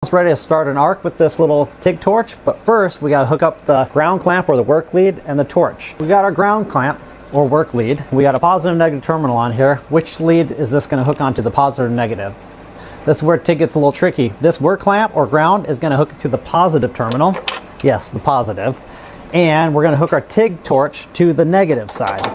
Almost ready to start an arc with this little TIG torch, but first we got to hook up the ground clamp or the work lead and the torch. We got our ground clamp or work lead. We got a positive and negative terminal on here. Which lead is this going to hook onto, the positive or negative? This is where TIG gets a little tricky. This work clamp or ground is going to hook to the positive terminal. Yes, the positive. And we're going to hook our TIG torch to the negative side.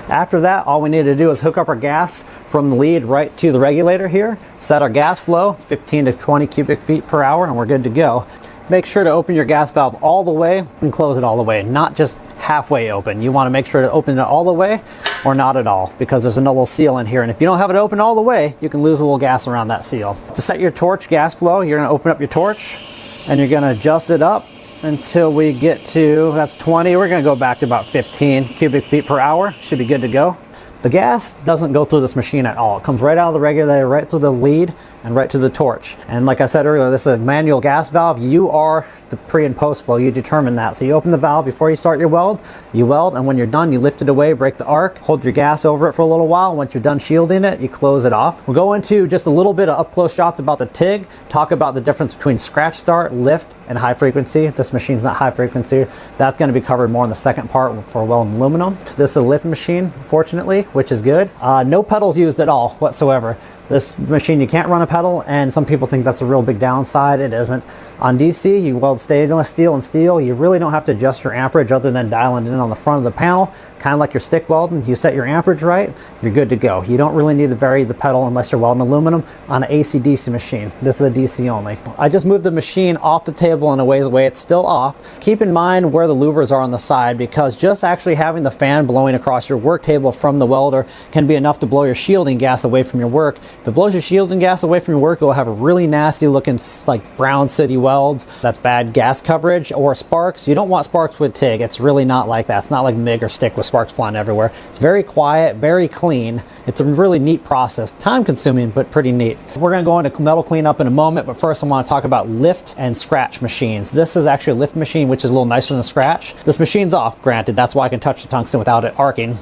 After that, all we need to do is hook up our gas from the lead right to the regulator here, set our gas flow 15 to 20 cubic feet per hour, and we're good to go. Make sure to open your gas valve all the way and close it all the way, not just halfway open. You want to make sure to open it all the way or not at all, because there's a little seal in here, and if you don't have it open all the way, you can lose a little gas around that seal. To set your torch gas flow, you're going to open up your torch and you're going to adjust it up until we get to, that's 20. We're going to go back to about 15 cubic feet per hour. Should be good to go. The gas doesn't go through this machine at all. It comes right out of the regulator, right through the lead, and right to the torch. And like I said earlier, this is a manual gas valve. You are the pre and post flow. You determine that. So you open the valve before you start your weld, you weld, and when you're done, you lift it away, break the arc, hold your gas over it for a little while. Once you're done shielding it, you close it off. We'll go into just a little bit of up-close shots about the TIG, talk about the difference between scratch start, lift, and high frequency. This machine's not high frequency. That's going to be covered more in the second part for welding aluminum. This is a lift machine, fortunately, which is good. No pedals used at all whatsoever. This machine, you can't run a pedal, and some people think that's a real big downside. It isn't. On DC, you weld stainless steel and steel. You really don't have to adjust your amperage other than dialing in on the front of the panel. Kind of like your stick welding. You set your amperage right, you're good to go. You don't really need to vary the pedal unless you're welding aluminum on an AC/DC machine. This is a DC only. I just moved the machine off the table and a ways away. It's still off. Keep in mind where the louvers are on the side, because just actually having the fan blowing across your work table from the welder can be enough to blow your shielding gas away from your work. If it blows your shielding gas away from your work, it will have a really nasty looking like brown city welds. That's bad gas coverage. Or sparks. You don't want sparks with TIG. It's really not like that. It's not like MIG or stick with sparks flying everywhere. It's very quiet, very clean. It's a really neat process. Time consuming, but pretty neat. We're going to go into metal cleanup in a moment, but first I want to talk about lift and scratch machines. This is actually a lift machine, which is a little nicer than a scratch. This machine's off, granted. That's why I can touch the tungsten without it arcing.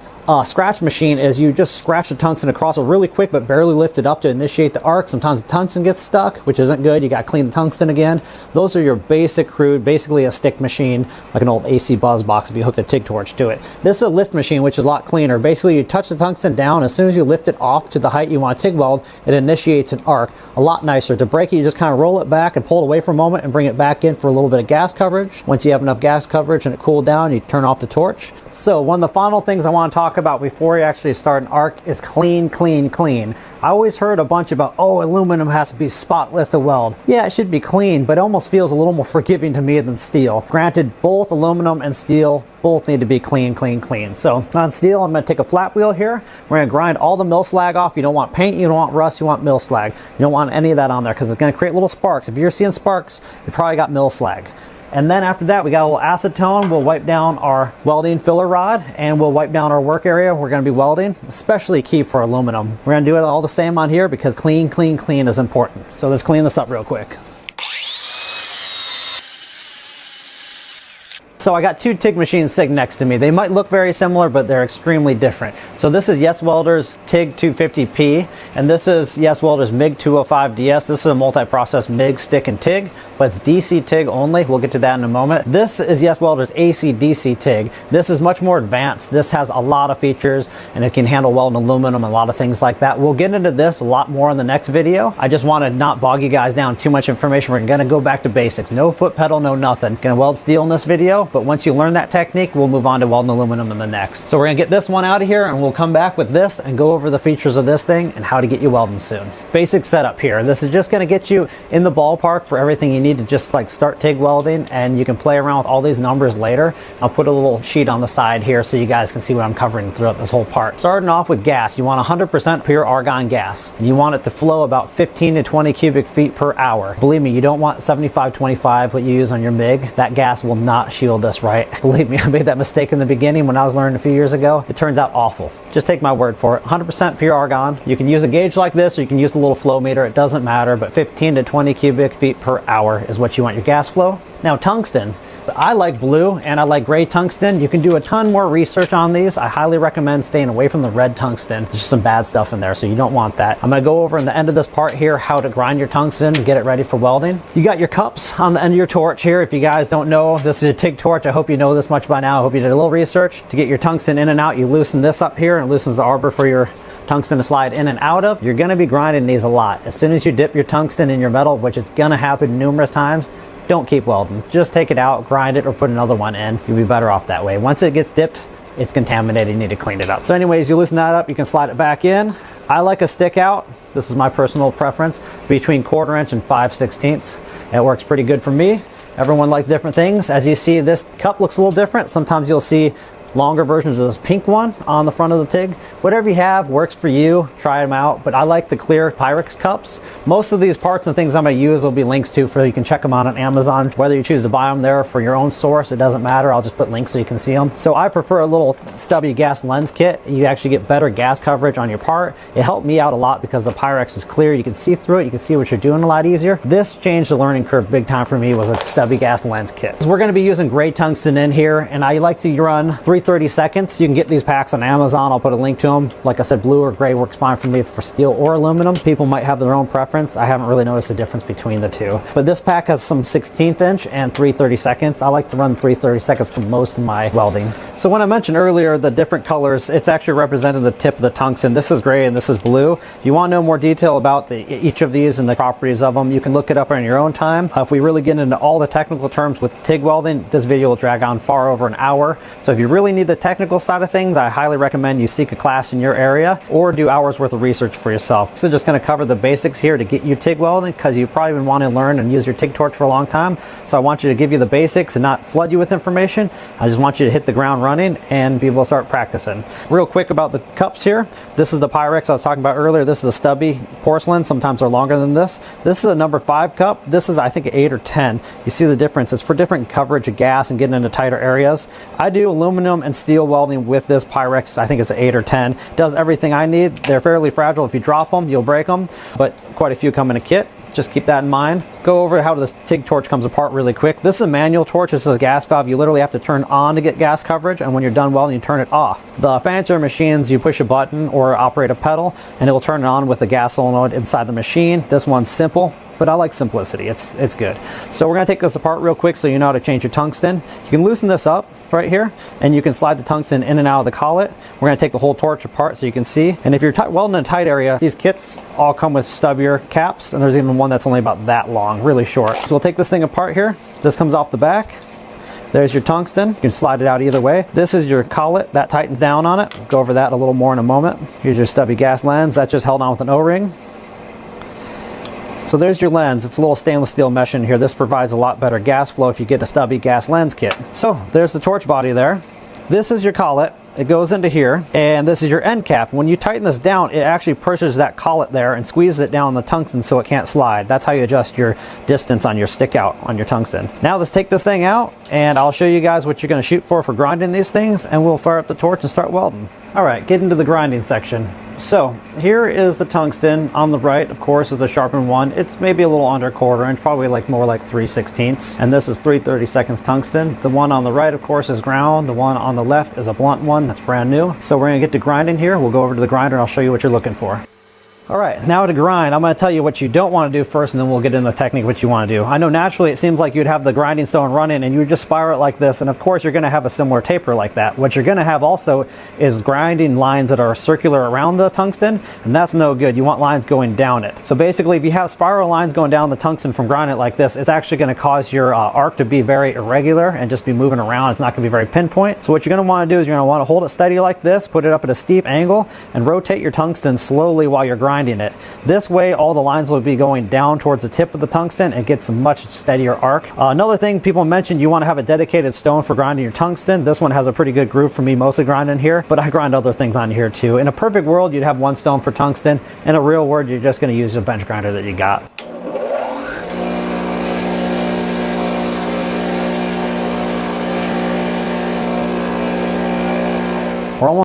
Scratch machine is you just scratch the tungsten across it really quick, but barely lift it up to initiate the arc. Sometimes the tungsten gets stuck, which isn't good. You got to clean the tungsten again. Those are your basic crude, basically a stick machine, like an old AC buzz box if you hook a TIG torch to it. This is a lift machine, which is a lot cleaner. Basically, you touch the tungsten down. As soon as you lift it off to the height you want to TIG weld, it initiates an arc. A lot nicer. To break it, you just kind of roll it back and pull it away for a moment and bring it back in for a little bit of gas coverage. Once you have enough gas coverage and it cooled down, you turn off the torch. So one of the final things I want to talk about before you actually start an arc is clean, clean, clean. I always heard a bunch about, oh, aluminum has to be spotless to weld. Yeah, it should be clean, but it almost feels a little more forgiving to me than steel. Granted, both aluminum and steel both need to be clean, clean, clean. So on steel, I'm going to take a flat wheel here. We're going to grind all the mill slag off. You don't want paint, you don't want rust, you want mill slag. You don't want any of that on there because it's going to create little sparks. If you're seeing sparks, you probably got mill slag. And then after that, we got a little acetone. We'll wipe down our welding filler rod, and we'll wipe down our work area we're going to be welding, especially key for aluminum. We're going to do it all the same on here because clean, clean, clean is important. So let's clean this up real quick. So I got two TIG machines sitting next to me. They might look very similar, but they're extremely different. So this is Yes Welder's TIG 250P, and this is Yes Welder's MIG 205DS. This is a multi-process MIG, stick, and TIG, but it's DC TIG only. We'll get to that in a moment. This is Yes Welder's AC DC TIG. This is much more advanced. This has a lot of features, and it can handle welding aluminum and a lot of things like that. We'll get into this a lot more in the next video. I just want to not bog you guys down too much information. We're going to go back to basics. No foot pedal, no nothing. Going to weld steel in this video, but once you learn that technique, we'll move on to welding aluminum in the next. So we're going to get this one out of here, and we'll come back with this and go over the features of this thing and how to get you welding soon. Basic setup here. This is just going to get you in the ballpark for everything you need to just like start TIG welding, and you can play around with all these numbers later. I'll put a little sheet on the side here so you guys can see what I'm covering throughout this whole part. Starting off with gas, you want 100% pure argon gas. And you want it to flow about 15 to 20 cubic feet per hour. Believe me, you don't want 75-25 what you use on your MIG. That gas will not shield this right. Believe me, I made that mistake in the beginning when I was learning a few years ago. It turns out awful. Just take my word for it. 100% pure argon. You can use a gauge like this, or you can use a little flow meter. It doesn't matter, but 15 to 20 cubic feet per hour is what you want your gas flow. Now tungsten, I like blue and I like gray tungsten. You can do a ton more research on these. I highly recommend staying away from the red tungsten. There's just some bad stuff in there, so you don't want that. I'm gonna go over in the end of this part here how to grind your tungsten and get it ready for welding. You got your cups on the end of your torch here. If you guys don't know, this is a TIG torch. I hope you know this much by now. I hope you did a little research. To get your tungsten in and out, you loosen this up here and it loosens the arbor for your tungsten to slide in and out of. You're gonna be grinding these a lot. As soon as you dip your tungsten in your metal, which is gonna happen numerous times, don't keep welding. Just take it out, grind it, or put another one in. You'll be better off that way. Once it gets dipped, it's contaminated. You need to clean it up. So anyways, you loosen that up, you can slide it back in. I like a stick out. This is my personal preference, between 1/4 inch and 5/16. It works pretty good for me. Everyone likes different things. As you see, this cup looks a little different. Sometimes you'll see longer versions of this pink one on the front of the TIG. Whatever you have works for you. Try them out, but I like the clear Pyrex cups. Most of these parts and things I'm going to use will be links to, so you can check them out on Amazon. Whether you choose to buy them there for your own source, it doesn't matter. I'll just put links so you can see them. So I prefer a little stubby gas lens kit. You actually get better gas coverage on your part. It helped me out a lot because the Pyrex is clear. You can see through it. You can see what you're doing a lot easier. This changed the learning curve big time for me, was a stubby gas lens kit. We're going to be using gray tungsten in here, and I like to run 330 seconds. You can get these packs on Amazon. I'll put a link to them. Like I said, blue or gray works fine for me for steel or aluminum. People might have their own preference. I haven't really noticed a difference between the two. But this pack has some 1/16 inch and 330 seconds. I like to run 330 seconds for most of my welding. So when I mentioned earlier the different colors, it's actually represented the tip of the tungsten. This is gray and this is blue. If you want to know more detail about each of these and the properties of them, you can look it up on your own time. If we really get into all the technical terms with TIG welding, this video will drag on far over an hour. So if you really need the technical side of things, I highly recommend you seek a class in your area or do hours worth of research for yourself. So just going to cover the basics here to get you TIG welding, because you've probably been wanting to learn and use your TIG torch for a long time. So I want you to give you the basics and not flood you with information. I just want you to hit the ground running and be able to start practicing. Real quick about the cups here. This is the Pyrex I was talking about earlier. This is a stubby porcelain. Sometimes they're longer than this. This is a number 5 cup. This is, I think, 8 or 10. You see the difference. It's for different coverage of gas and getting into tighter areas. I do aluminum and steel welding with this Pyrex. I think it's an 8 or 10. Does everything I need. They're fairly fragile. If you drop them, you'll break them, but quite a few come in a kit. Just keep that in mind. Go over how this TIG torch comes apart really quick. This is a manual torch. This is a gas valve. You literally have to turn on to get gas coverage, and when you're done welding, you turn it off. The fancier machines, you push a button or operate a pedal, and it will turn it on with the gas solenoid inside the machine. This one's simple, but I like simplicity. It's good. So we're going to take this apart real quick so you know how to change your tungsten. You can loosen this up right here, and you can slide the tungsten in and out of the collet. We're going to take the whole torch apart so you can see. And if you're welding in a tight area, these kits all come with stubbier caps, and there's even one that's only about that long, really short. So we'll take this thing apart here. This comes off the back. There's your tungsten. You can slide it out either way. This is your collet. That tightens down on it. We'll go over that a little more in a moment. Here's your stubby gas lens. That's just held on with an O-ring. So there's your lens. It's a little stainless steel mesh in here. This provides a lot better gas flow if you get a stubby gas lens kit. So there's the torch body there. This is your collet. It goes into here, and this is your end cap. When you tighten this down, it actually pushes that collet there and squeezes it down the tungsten so it can't slide. That's how you adjust your distance on your stick out on your tungsten. Now let's take this thing out, and I'll show you guys what you're going to shoot for grinding these things, and we'll fire up the torch and start welding. All right, get into the grinding section. So here is the tungsten. On the right, of course, is the sharpened one. It's maybe a little under 1/4 inch, probably more like 3/16. And this is 330 seconds tungsten. The one on the right, of course, is ground. The one on the left is a blunt one that's brand new. So we're gonna get to grinding here. We'll go over to the grinder and I'll show you what you're looking for. All right, now to grind, I'm going to tell you what you don't want to do first, and then we'll get into the technique of what you want to do. I know naturally it seems like you'd have the grinding stone running and you would just spiral it like this, and of course you're going to have a similar taper like that. What you're going to have also is grinding lines that are circular around the tungsten, and that's no good. You want lines going down it. So basically, if you have spiral lines going down the tungsten from grinding it like this, it's actually going to cause your arc to be very irregular and just be moving around. It's not going to be very pinpoint. So what you're going to want to do is you're going to want to hold it steady like this, put it up at a steep angle, and rotate your tungsten slowly while you're grinding it. This way, all the lines will be going down towards the tip of the tungsten and gets a much steadier arc. Another thing people mentioned, you want to have a dedicated stone for grinding your tungsten. This one has a pretty good groove for me, mostly grinding here, but I grind other things on here too. In a perfect world, you'd have one stone for tungsten. In a real world, you're just going to use a bench grinder that you got.